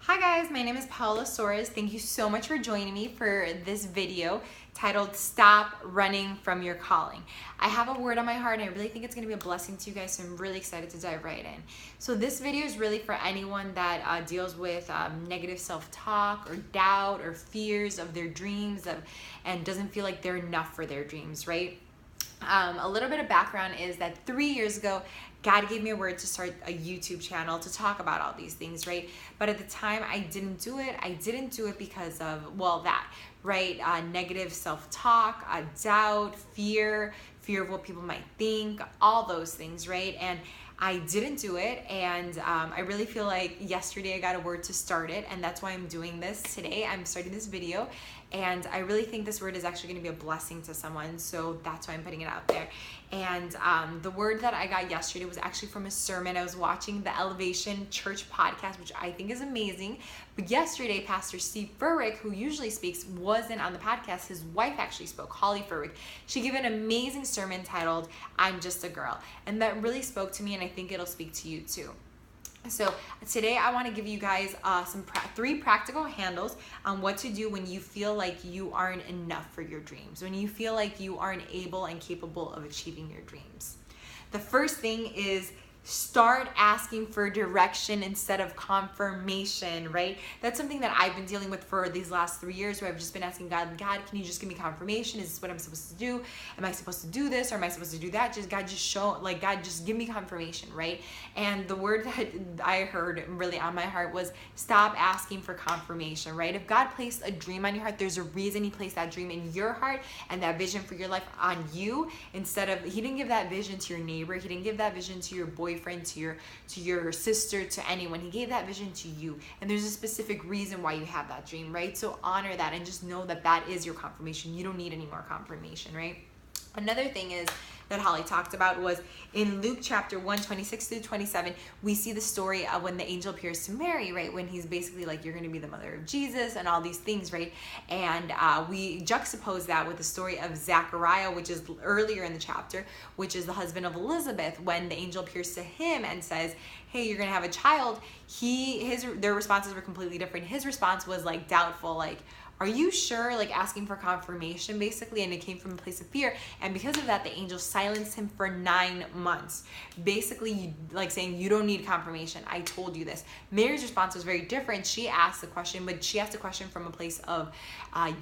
Hi guys, my name is Paula Soares. Thank you so much for joining me for this video titled Stop Running from Your Calling. I have a word on my heart and I really think it's going to be a blessing to you guys, so I'm really excited to dive right in. So this video is really for anyone that deals with negative self-talk or doubt or fears of their dreams and doesn't feel like they're enough for their dreams, right? A little bit of background is that 3 years ago, God gave me a word to start a YouTube channel to talk about all these things, right? But at the time, I didn't do it. I didn't do it because of, well, that, right? Negative self-talk, doubt, fear of what people might think, all those things, right? And I didn't do it, and I really feel like yesterday I got a word to start it, and that's why I'm doing this today. I'm starting this video, and I really think this word is actually going to be a blessing to someone, so that's why I'm putting it out there. And the word that I got yesterday was actually from a sermon. I was watching the Elevation Church podcast, which I think is amazing. But yesterday, Pastor Steve Furwick, who usually speaks, wasn't on the podcast. His wife actually spoke, Holly Furwick. She gave an amazing sermon titled, I'm Just a Girl. And that really spoke to me, and I think it'll speak to you too. So today I want to give you guys three practical handles on what to do when you feel like you aren't enough for your dreams, when you feel like you aren't able and capable of achieving your dreams. The first thing is start asking for direction instead of confirmation, right? That's something that I've been dealing with for these last 3 years, where I've just been asking God, can you just give me confirmation? Is this what I'm supposed to do? Am I supposed to do this or am I supposed to do that? God, just give me confirmation, right? And the word that I heard really on my heart was stop asking for confirmation, right? If God placed a dream on your heart, there's a reason He placed that dream in your heart and that vision for your life on you. He didn't give that vision to your neighbor. He didn't give that vision to your boyfriend, to your sister, to anyone. He gave that vision to you, and there's a specific reason why you have that dream, right? So honor that and just know that that is your confirmation. You don't need any more confirmation, right? Another thing is that Holly talked about was in Luke chapter 1, 26 through 27, we see the story of when the angel appears to Mary, right? When he's basically like, you're going to be the mother of Jesus and all these things, right? And we juxtapose that with the story of Zachariah, which is earlier in the chapter, which is the husband of Elizabeth. When the angel appears to him and says, hey, you're going to have a child, their responses were completely different. His response was like doubtful, like, are you sure? Like asking for confirmation, basically, and it came from a place of fear. And because of that, the angel silenced him for 9 months. Basically, like saying, you don't need confirmation. I told you this. Mary's response was very different. She asked the question, but she asked the question from a place of,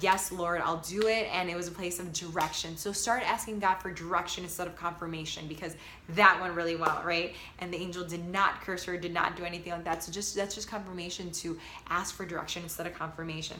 yes, Lord, I'll do it. And it was a place of direction. So start asking God for direction instead of confirmation, because that went really well, right? And the angel did not curse her, did not do anything like that. So that's just confirmation to ask for direction instead of confirmation.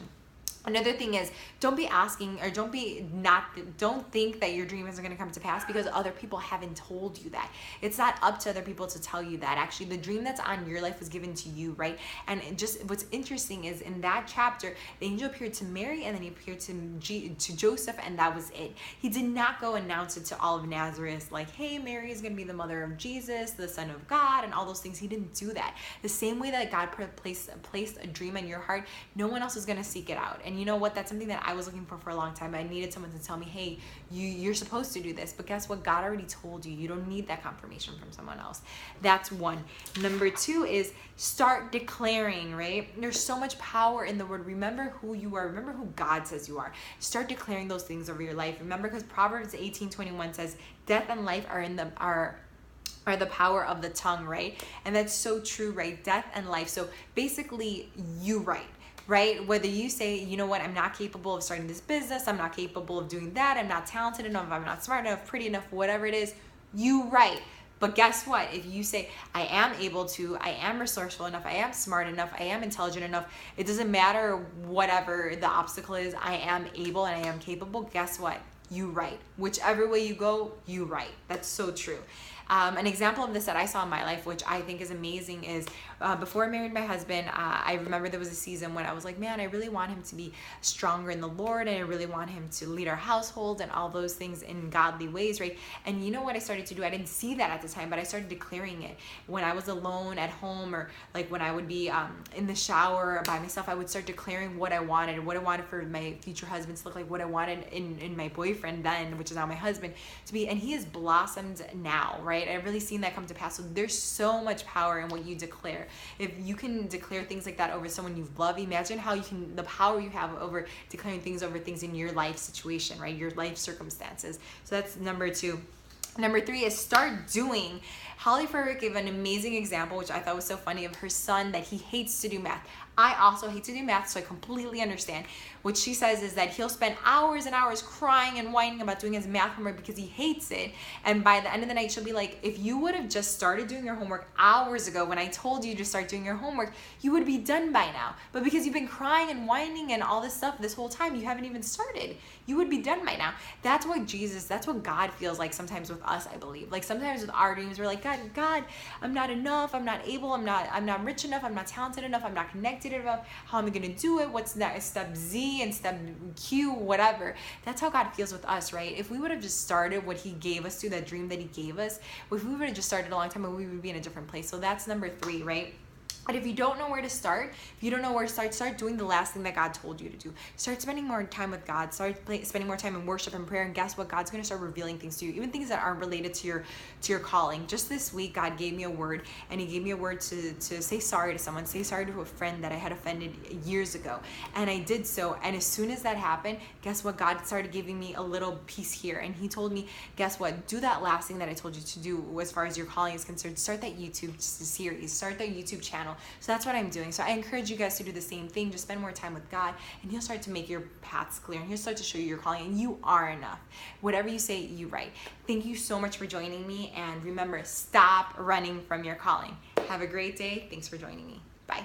Another thing is, don't be asking, or don't think that your dream isn't going to come to pass because other people haven't told you that. It's not up to other people to tell you that. Actually, the dream that's on your life was given to you, right? And what's interesting is in that chapter, the angel appeared to Mary and then he appeared to Joseph, and that was it. He did not go announce it to all of Nazareth, like, hey, Mary is going to be the mother of Jesus, the Son of God, and all those things. He didn't do that. The same way that God placed a dream in your heart, no one else is going to seek it out. And you know what? That's something that I was looking for a long time. I needed someone to tell me, hey, you're supposed to do this. But guess what? God already told you. You don't need that confirmation from someone else. That's one. Number two is start declaring, right? There's so much power in the word. Remember who you are. Remember who God says you are. Start declaring those things over your life. Remember, because Proverbs 18:21 says, death and life are the power of the tongue, right? And that's so true, right? Death and life. So basically, you write. Right? Whether you say, you know what, I'm not capable of starting this business, I'm not capable of doing that, I'm not talented enough, I'm not smart enough, pretty enough, whatever it is, you write. But guess what? If you say, I am able to, I am resourceful enough, I am smart enough, I am intelligent enough, it doesn't matter whatever the obstacle is, I am able and I am capable, guess what? You write. Whichever way you go, you write. That's so true. An example of this that I saw in my life, which I think is amazing, is before I married my husband, I remember there was a season when I was like, man, I really want him to be stronger in the Lord, and I really want him to lead our household and all those things in godly ways, right? And you know what I started to do? I didn't see that at the time, but I started declaring it. When I was alone at home, or like when I would be in the shower by myself, I would start declaring what I wanted for my future husband to look like, what I wanted in my boyfriend then, which is now my husband, to be. And he has blossomed now, right? right? I've really seen that come to pass. So there's so much power in what you declare. If you can declare things like that over someone you love, imagine how you can, the power you have over declaring things over things in your life situation, right? Your life circumstances. So that's number 2. Number 3 is start doing. Holly Furrick gave an amazing example, which I thought was so funny, of her son that he hates to do math. I also hate to do math, so I completely understand. What she says is that he'll spend hours and hours crying and whining about doing his math homework because he hates it. And by the end of the night, she'll be like, if you would have just started doing your homework hours ago when I told you to start doing your homework, you would be done by now. But because you've been crying and whining and all this stuff this whole time, you haven't even started. You would be done by now. That's what God feels like sometimes with us, I believe. Like sometimes with our dreams, we're like, God, I'm not enough, I'm not able, I'm not rich enough, I'm not talented enough, I'm not connected enough. How am I gonna do it? What's that step Z and step Q, whatever. That's how God feels with us, right? If we would have just started what he gave us to, that dream that he gave us, if we would have just started a long time ago, we would be in a different place. So that's number 3, right? But if you don't know where to start, if you don't know where to start doing the last thing that God told you to do. Start spending more time with God. Start spending more time in worship and prayer. And guess what? God's going to start revealing things to you, even things that aren't related to your calling. Just this week, God gave me a word, and he gave me a word to say sorry to someone, say sorry to a friend that I had offended years ago. And I did so. And as soon as that happened, guess what? God started giving me a little piece here. And he told me, guess what? Do that last thing that I told you to do as far as your calling is concerned. Start that YouTube series. Start that YouTube channel. So that's what I'm doing. So I encourage you guys to do the same thing. Just spend more time with God, and he'll start to make your paths clear, and he'll start to show you your calling, and you are enough. Whatever you say, you write. Thank you so much for joining me, and remember, stop running from your calling. Have a great day. Thanks for joining me. Bye.